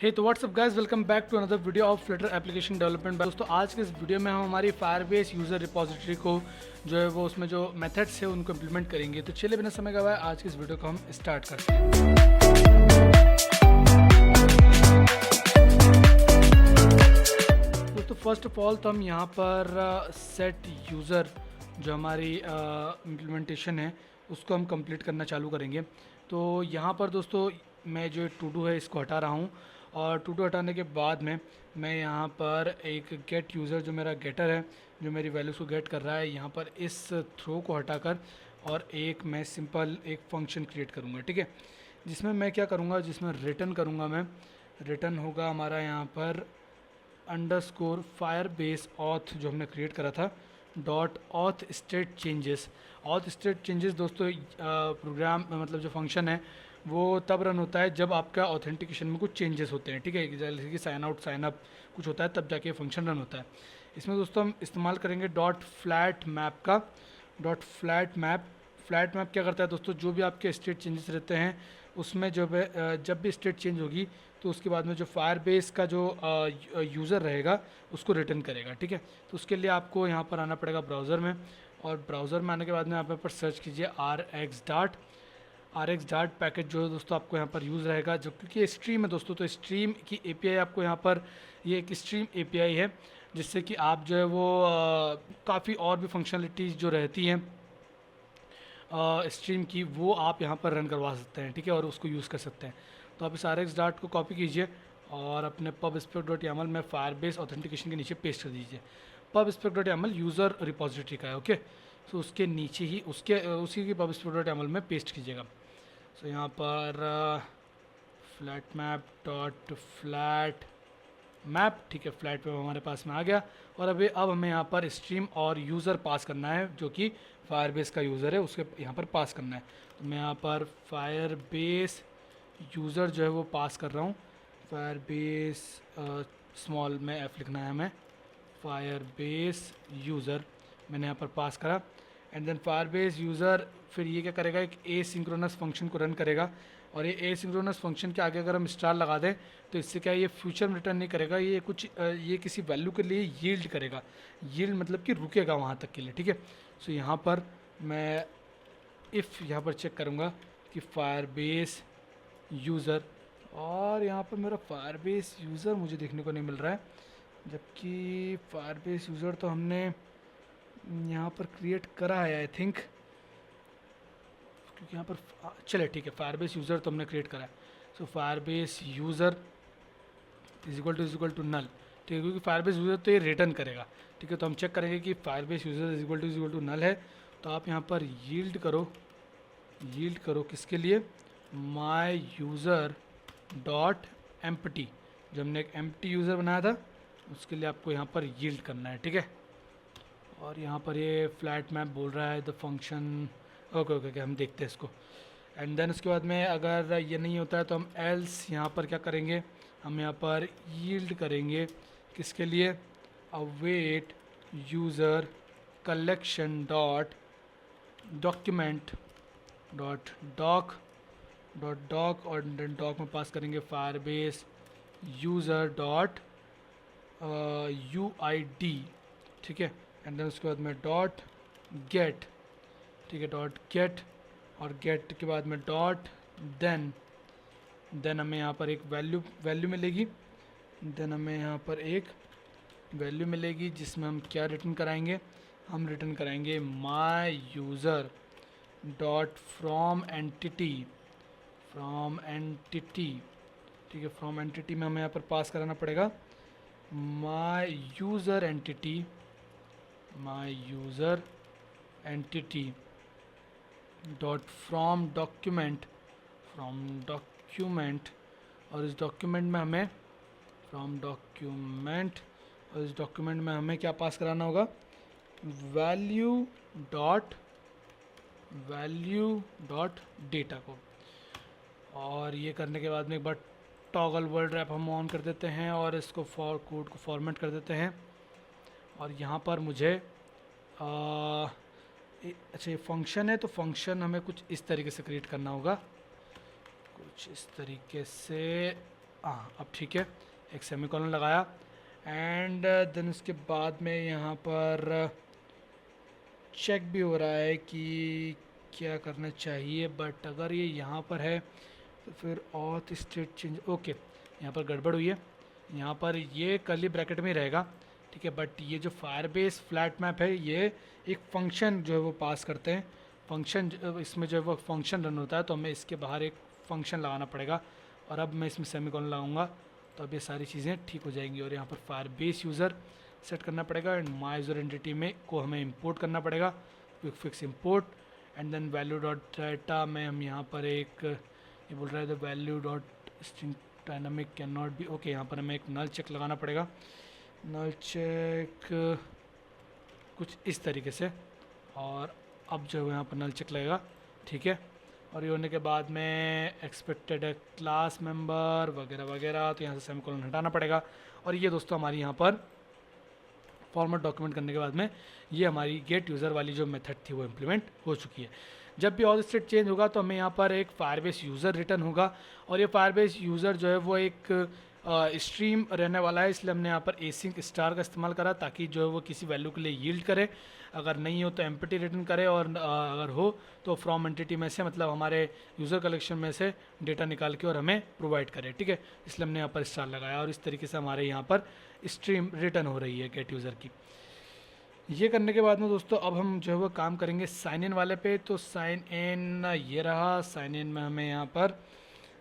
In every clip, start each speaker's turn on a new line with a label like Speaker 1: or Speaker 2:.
Speaker 1: हे तो what's up guys, welcome back to another video of Flutter application development. दोस्तों आज के इस वीडियो में हम हमारी फायरबेस यूज़र रिपोजिटरी को जो है वो उसमें जो मेथड्स है उनको इम्प्लीमेंट करेंगे। तो चलिए बिना समय गवाए आज की इस वीडियो को हम स्टार्ट करते हैं। दोस्तों फर्स्ट ऑफ ऑल तो हम यहाँ पर सेट यूज़र जो हमारी इम्प्लीमेंटेशन है उसको हम कंप्लीट करना चालू करेंगे। तो यहाँ पर दोस्तों मैं जो टू डू है इसको हटा रहा हूँ और टू डू हटाने के बाद में मैं यहाँ पर एक गेट यूज़र जो मेरा गेटर है जो मेरी वैल्यूज़ को गेट कर रहा है, यहाँ पर इस थ्रो को हटाकर और एक मैं सिंपल एक फंक्शन क्रिएट करूँगा। ठीक है, जिसमें मैं क्या करूँगा, जिसमें रिटर्न करूँगा मैं, रिटर्न होगा हमारा यहाँ पर अंडरस्कोर फायरबेस ऑथ जो हमने क्रिएट करा था dot auth state changes. Auth state changes दोस्तों प्रोग्राम मतलब जो फंक्शन है वो तब रन होता है जब आपका ऑथेंटिकेशन में कुछ चेंजेस होते हैं। ठीक है, जैसे कि साइन आउट साइन अप कुछ होता है तब जाके फंक्शन रन होता है। इसमें दोस्तों हम इस्तेमाल करेंगे डॉट फ्लैट मैप का। डॉट फ्लैट मैप क्या करता है दोस्तों, जो भी आपके स्टेट चेंजेस रहते हैं उसमें जब भी स्टेट चेंज होगी तो उसके बाद में जो फायरबेस का जो यूज़र रहेगा उसको रिटर्न करेगा। ठीक है, तो उसके लिए आपको यहाँ पर आना पड़ेगा ब्राउज़र में, और ब्राउज़र में आने के बाद में यहाँ पर सर्च कीजिए RX पैकेज जो है दोस्तों आपको यहाँ पर यूज़ रहेगा, जो क्योंकि स्ट्रीम है दोस्तों, तो स्ट्रीम की API आपको यहाँ पर ये एक स्ट्रीम API है जिससे कि आप जो है वो काफ़ी और भी फंक्शनलिटीज़ जो रहती हैं स्ट्रीम की वो आप यहाँ पर रन करवा सकते हैं। ठीक है, और उसको यूज़ कर सकते हैं। तो आप इस RX डाट को कॉपी कीजिए और अपने pubspec.yaml में फायरबेस ऑथेंटिकेशन के नीचे पेस्ट कर दीजिए। pubspec.yaml यूज़र रिपोजिटरी का है। ओके, तो उसके नीचे ही उसी की pubspec.yaml में पेस्ट कीजिएगा। सो यहाँ पर flat map dot flat map, ठीक है, फ्लैट मैप हमारे पास में आ गया। और अब हमें यहाँ पर स्ट्रीम और यूज़र पास करना है जो कि फायरबेस का यूज़र है, उसके यहाँ पर पास करना है। तो मैं यहाँ पर फायरबेस यूज़र जो है वो पास कर रहा हूँ। फायरबेस स्मॉल में F लिखना है हमें, फायरबेस यूज़र मैंने यहाँ पर पास करा। एंड देन फायरबेस यूज़र फिर ये क्या करेगा, एक एसिंक्रोनस फंक्शन को रन करेगा। और ये एसिंक्रोनस फंक्शन के आगे अगर हम स्टार लगा दें तो इससे क्या है, ये फ्यूचर में रिटर्न नहीं करेगा, ये किसी वैल्यू के लिए यील्ड करेगा। यील्ड मतलब कि रुकेगा वहाँ तक के लिए। ठीक है, सो यहाँ पर मैं इफ़ यहाँ पर चेक करूँगा कि फायरबेस यूज़र, और यहाँ पर मेरा फायरबेस यूज़र मुझे देखने को नहीं मिल रहा है, जबकि फायरबेस यूज़र तो हमने यहाँ पर क्रिएट करा है आई थिंक, क्योंकि यहाँ पर चले ठीक है, फायरबेस यूज़र तो हमने क्रिएट करा है। So Firebase user is equal to null. ठीक है, क्योंकि फायरबेस यूज़र तो ये रिटर्न करेगा। ठीक है, तो हम चेक करेंगे कि Firebase user is equal to null है। तो आप यहाँ पर यील्ड करो किसके लिए, माई यूज़र डॉट एम्प्टी, जो हमने एक एम्प्टी यूज़र बनाया था उसके लिए आपको यहाँ पर यील्ड करना है। ठीक है, और यहाँ पर ये फ्लैट मैप बोल रहा है द फंक्शन। ओके, हम देखते हैं इसको। एंड देन उसके बाद में अगर ये नहीं होता है तो हम एल्स यहाँ पर क्या करेंगे, हम यहाँ पर यील्ड करेंगे किसके लिए, await user collection dot document dot doc और देन डॉक में पास करेंगे फायरबेस यूज़र डॉट UID। ठीक है, एंड देन उसके बाद में डॉट गेट। ठीक है, डॉट गेट, और गेट के बाद में डॉट देन हमें यहाँ पर एक वैल्यू मिलेगी। देन हमें यहाँ पर एक वैल्यू मिलेगी जिसमें हम क्या रिटर्न कराएंगे, हम रिटर्न कराएंगे माई यूज़र डॉट फ्रॉम एंटिटी। ठीक है, फ्रॉम एंटिटी में हमें यहाँ पर पास कराना पड़ेगा माई user entity dot from document, और इस डॉक्यूमेंट में हमें क्या पास कराना होगा, वैल्यू डॉट डेटा को। और ये करने के बाद में एक बार टॉगल वर्ड रैप हम ऑन कर देते हैं और इसको कोड को फॉर्मेट कर देते हैं। और यहाँ पर मुझे अच्छा ये फंक्शन है, तो फंक्शन हमें कुछ इस तरीके से क्रिएट करना होगा, कुछ इस तरीके से। हाँ अब ठीक है, एक सेमीकोलन लगाया एंड देन उसके बाद में यहाँ पर चेक भी हो रहा है कि क्या करना चाहिए, बट अगर ये यहाँ पर है तो फिर ऑथ स्टेट चेंज, ओके यहाँ पर गड़बड़ हुई है, यहाँ पर ये कर्ली ब्रैकेट में ही रहेगा, ठीक है। बट ये जो फायरबेस फ्लैट मैप है ये एक फंक्शन जो है वो पास करते हैं, फंक्शन इसमें जो है वो फंक्शन रन होता है, तो हमें इसके बाहर एक फंक्शन लगाना पड़ेगा। और अब मैं इसमें सेमीकोलन लगाऊंगा तो अब ये सारी चीज़ें ठीक हो जाएंगी। और यहाँ पर फायरबेस यूज़र सेट करना पड़ेगा एंड माई यूज़र एंटिटी में को हमें इंपोर्ट करना पड़ेगा, quick fix import and then value dot data में हम यहाँ पर एक ये बोल रहा है the value dot string dynamic can not be, okay यहाँ पर हमें एक नल चेक लगाना पड़ेगा, नल चेक कुछ इस तरीके से। और अब जो है यहाँ पर नल चेक लगेगा, ठीक है। और ये होने के बाद में एक्सपेक्टेड क्लास मेंबर वगैरह वगैरह, तो यहाँ से सेमीकोलन हटाना पड़ेगा। और ये दोस्तों हमारी यहाँ पर फॉर्मेट डॉक्यूमेंट करने के बाद में ये हमारी गेट यूज़र वाली जो मेथड थी वो इम्प्लीमेंट हो चुकी है। जब भी ऑल स्टेट चेंज होगा तो हमें यहाँ पर एक फायरबेस यूज़र रिटर्न होगा, और ये फायरबेस यूज़र जो है वो एक स्ट्रीम रहने वाला है, इसलिए हमने यहाँ पर एसिंक स्टार का इस्तेमाल करा ताकि जो है वो किसी वैल्यू के लिए यील्ड करे, अगर नहीं हो तो एम्प्टी रिटर्न करे, और अगर हो तो फ्रॉम एंटिटी में से मतलब हमारे यूज़र कलेक्शन में से डेटा निकाल के और हमें प्रोवाइड करे, ठीक है। इसलिए हमने यहाँ पर स्टार लगाया और इस तरीके से हमारे यहाँ पर स्ट्रीम रिटर्न हो रही है गेट यूज़र की। ये करने के बाद में दोस्तों अब हम जो है वो काम करेंगे साइन इन वाले पे। तो साइन इन ये रहा, साइन इन में हमें यहाँ पर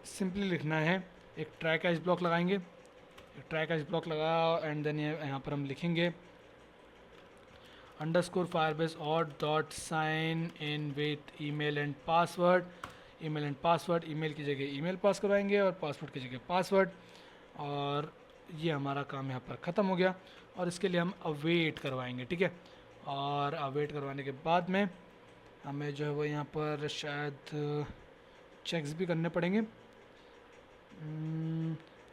Speaker 1: सिंपली लिखना है, एक ट्राई कैच ब्लॉक लगाएंगे, एक ट्राई कैच ब्लॉक लगा एंड देन यहाँ पर हम लिखेंगे अंडरस्कोर फायरबेस और dot sign in with email and password, email and password, email की जगह ईमेल पास करवाएंगे और पासवर्ड की जगह पासवर्ड। और ये हमारा काम यहाँ पर ख़त्म हो गया और इसके लिए हम अवेट करवाएंगे, ठीक है। और अवेट करवाने के बाद में हमें जो है वो यहाँ पर शायद चेक्स भी करने पड़ेंगे।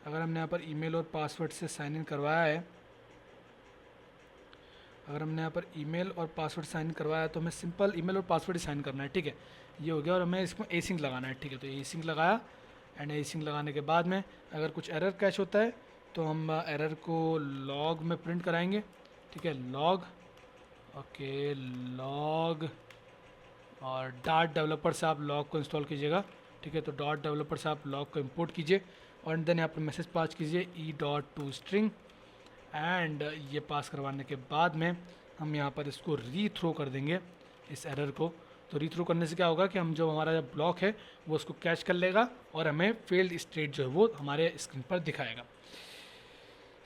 Speaker 1: अगर हमने यहाँ पर ईमेल और पासवर्ड से साइन इन करवाया है, अगर हमने यहाँ पर ईमेल और पासवर्ड साइन करवाया है तो हमें सिंपल ईमेल और पासवर्ड ही साइन करना है, ठीक है। ये हो गया और हमें इसको एसिंक लगाना है, ठीक है। तो एसिंक लगाया एंड एसिंक लगाने के बाद में अगर कुछ एरर कैच होता है तो हम एरर को लॉग में प्रिंट कराएंगे, ठीक है। लॉग, ओके लॉग, और डॉट डेवलपर से आप लॉग को इंस्टॉल कीजिएगा, ठीक है। तो डॉट डेवलपर से आप लॉग को इंपोर्ट कीजिए और देन यहाँ पर मैसेज पास कीजिए E dot to string and ये पास करवाने के बाद में हम यहाँ पर इसको रीथ्रो कर देंगे इस एरर को। तो रीथ्रो करने से क्या होगा कि हम जो हमारा ब्लॉक है वो उसको कैच कर लेगा और हमें फेल्ड स्टेट जो है वो हमारे स्क्रीन पर दिखाएगा।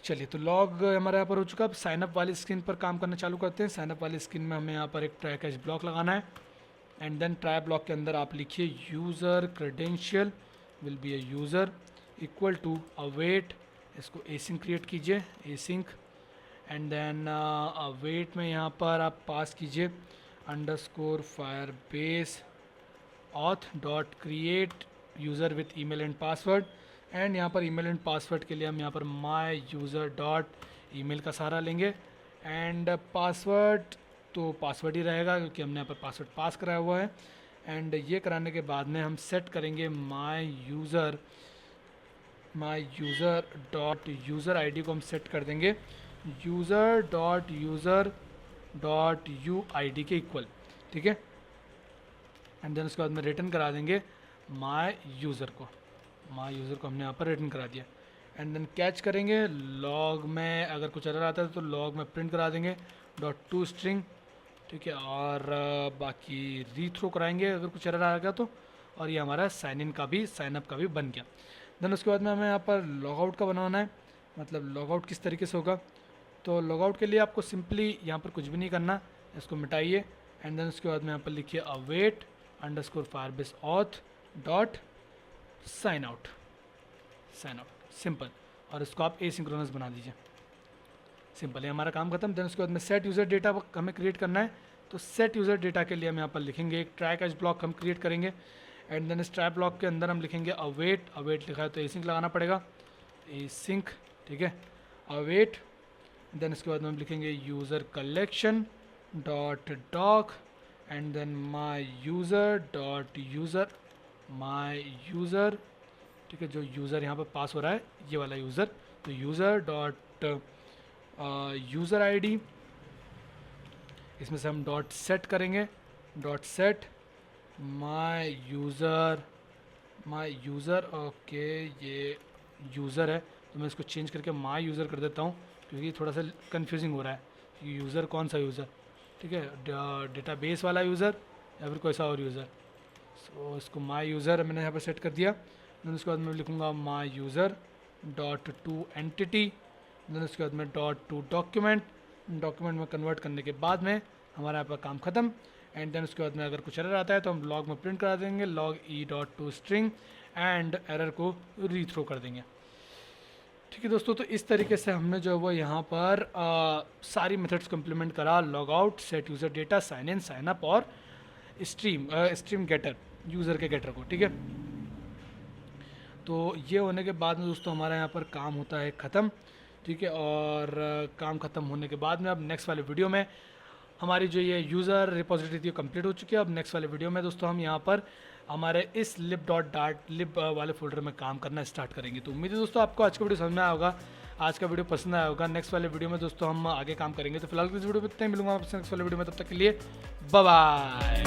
Speaker 1: चलिए तो लॉग हमारे यहाँ पर हो चुका। अब साइनअप वाली स्क्रीन पर काम करना चालू करते हैं। साइनअप वाली स्क्रीन में हमें यहाँ पर एक ट्राई कैच ब्लॉक लगाना है एंड देन ट्राई ब्लॉक के अंदर आप लिखिए user credential will be a user equal to await, इसको एसिंक क्रिएट कीजिए, एसिंक एंड देन अवेट में यहाँ पर आप पास कीजिए underscore Firebase auth dot create user with email and password and यहाँ पर ईमेल एंड पासवर्ड के लिए हम यहाँ पर माई यूज़र डॉट ईमेल का सहारा लेंगे एंड पासवर्ड तो पासवर्ड ही रहेगा क्योंकि हमने यहाँ पर पासवर्ड पास कराया हुआ है। एंड ये कराने के बाद में हम सेट करेंगे माई यूज़र डॉट यूज़र आईडी को हम सेट कर देंगे user dot U I D के इक्वल, ठीक है। एंड देन उसके बाद में रिटर्न करा देंगे माई यूज़र को हमने यहाँ पर रिटर्न करा दिया एंड देन कैच करेंगे लॉग में, अगर कुछ एरर आता है तो लॉग में प्रिंट करा देंगे डॉट टू स्ट्रिंग, ठीक है। और बाकी रीथ्रो कराएंगे अगर कुछ एरर आएगा तो। और ये हमारा साइन इन का भी साइन अप का भी बन गया। देन उसके बाद में हमें यहाँ पर लॉग आउट का बनाना है, मतलब लॉग आउट किस तरीके से होगा। तो लॉग आउट के लिए आपको सिंपली यहाँ पर कुछ भी नहीं करना, इसको मिटाइए एंड देन उसके बाद में यहाँ पर लिखिए await underscore Firebase auth dot sign out, simple. और इसको आप एसिंक्रोनस बना दीजिए, सिंपल है हमारा काम खत्म। देन उसके बाद में सेट यूज़र डेटा हमें क्रिएट करना है। तो सेट यूज़र डेटा के लिए हम यहाँ पर लिखेंगे एक ट्राई कैच ब्लॉक हम क्रिएट करेंगे एंड देन इस ट्राई ब्लॉक के अंदर हम लिखेंगे अवेट लिखा है तो एसिंक लगाना पड़ेगा, एसिंक, ठीक है, अवेट। देन इसके बाद में हम लिखेंगे user collection dot doc and then my user ठीक है, जो यूज़र यहाँ पर पास हो रहा है ये वाला यूज़र, तो यूज़र डॉट यूज़र आईडी, इसमें से हम डॉट सेट करेंगे, डॉट सेट माई यूज़र ओके, ये यूज़र है तो मैं इसको चेंज करके माई यूज़र कर देता हूँ क्योंकि थोड़ा सा कंफ्यूजिंग हो रहा है कि यूज़र कौन सा यूज़र, ठीक है, डेटाबेस वाला यूज़र या फिर कोई सा और यूज़र। सो इसको माई यूज़र मैंने यहाँ पर सेट कर दिया। देन उसके बाद मैं लिखूँगा my user dot to entity, then उसके बाद में डॉट टू डॉक्यूमेंट में कन्वर्ट करने के बाद में हमारा यहाँ पर काम ख़त्म। एंड देन उसके बाद में अगर कुछ एरर आता है तो हम लॉग में प्रिंट करा देंगे, log E dot to string, and error को रीथ्रो कर देंगे। ठीक है दोस्तों, तो इस तरीके से हमने जो है वो यहाँ पर सारी मेथड्स को इम्प्लीमेंट करा, log out, set user data, sign in, sign up और स्ट्रीम गेटर, यूज़र के गेटर को। ठीक है, तो ये होने के बाद में दोस्तों हमारा यहाँ पर काम होता है ख़त्म। ठीक है, और काम ख़त्म होने के बाद में अब नेक्स्ट वाले वीडियो में हमारी जो ये यूज़र रिपोजिटरी थी कंप्लीट हो चुकी है। अब नेक्स्ट वाले वीडियो में दोस्तों हम यहाँ पर हमारे इस lib वाले फोल्डर में काम करना स्टार्ट करेंगे। तो उम्मीद है दोस्तों आपको आज का वीडियो समझ में आया होगा, आज का वीडियो पसंद आया होगा। नेक्स्ट वाले वीडियो में दोस्तों हम आगे काम करेंगे। तो फिलहाल इस वीडियो में इतना ही, मिलूंगा आपसे नेक्स्ट वाले वीडियो में, तब तक के लिए बाय बाय।